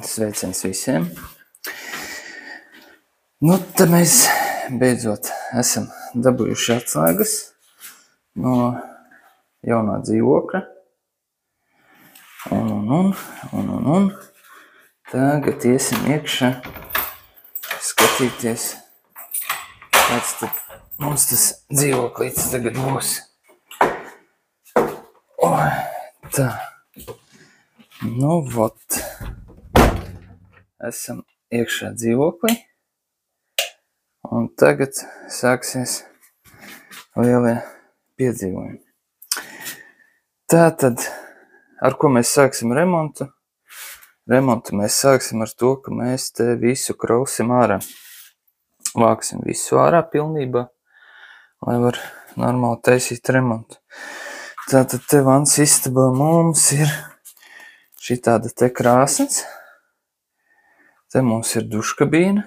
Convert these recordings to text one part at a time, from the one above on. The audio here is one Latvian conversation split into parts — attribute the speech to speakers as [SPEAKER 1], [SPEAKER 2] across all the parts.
[SPEAKER 1] Sveiciens visiem. Nu, te mēs beidzot esam dabūjuši atslēgas no jaunā dzīvokļa. Un. Tagad iesim iekšā skatīties, kāds tad mums tas dzīvoklīts tagad būs. Tā. Nu, vot. Esam iekšā dzīvoklī. Un tagad sāksies lielie piedzīvojumi. Tātad, ar ko mēs sāksim remontu? Remontu mēs sāksim ar to, ka mēs te visu krausim ārā. Vāksim visu ārā pilnībā, lai var normāli taisīt remontu. Tātad te vans istabā mums ir šitāda te krāsns. Te mums ir duškabīna.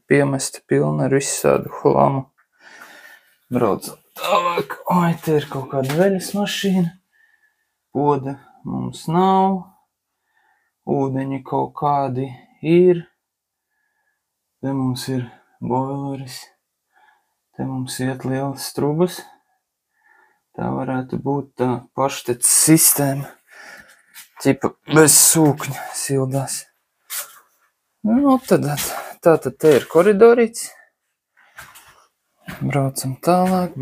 [SPEAKER 1] Piemesta pilna ar visādu hlamu. Braucam tālāk. Te ir kaut kāda veļas mašīna. Poda mums nav. Ūdeņi kaut kādi ir. Te mums ir boileris. Te mums iet lielas trubas. Tā varētu būt tā paštec sistēma. Ķipa bez sūkņa sildās. Nu, tātad te ir koridorīts. Braucam tālāk.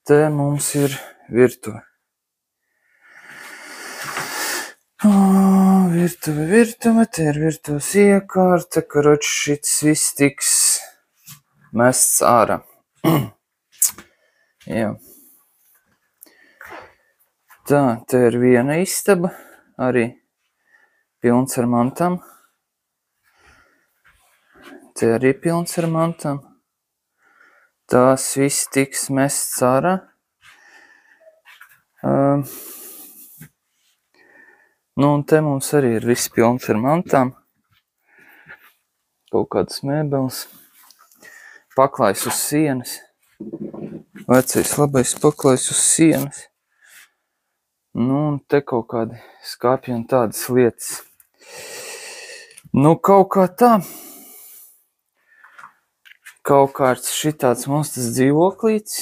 [SPEAKER 1] Te mums ir virtuve. Virtuve, te ir virtuves iekārta, karoči šits viss tiks mests ārā. Jā. Tā, te ir viena istaba, arī pilns ar mantām. Te arī pilns ar mantām. Tās viss tiks mests ārā. Nu, un te mums arī ir viss pilns ar mantām. Kaut kādas mēbeles. Paklājs uz sienas. Vecais labais paklājs uz sienas. Nu, un te kaut kādi skāpji un tādas lietas. Nu, kaut kā tā. Kaut kāds šitāds mums tas dzīvoklīts.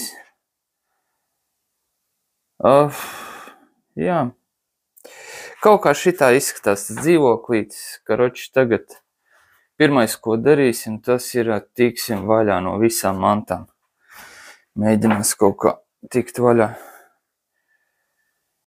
[SPEAKER 1] Jā. Kaut kā šitā izskatās tas dzīvoklīts, karoči tagad pirmais, ko darīsim, tas ir tiksim vaļā no visām mantām. Mēģinās kaut kā tikt vaļā.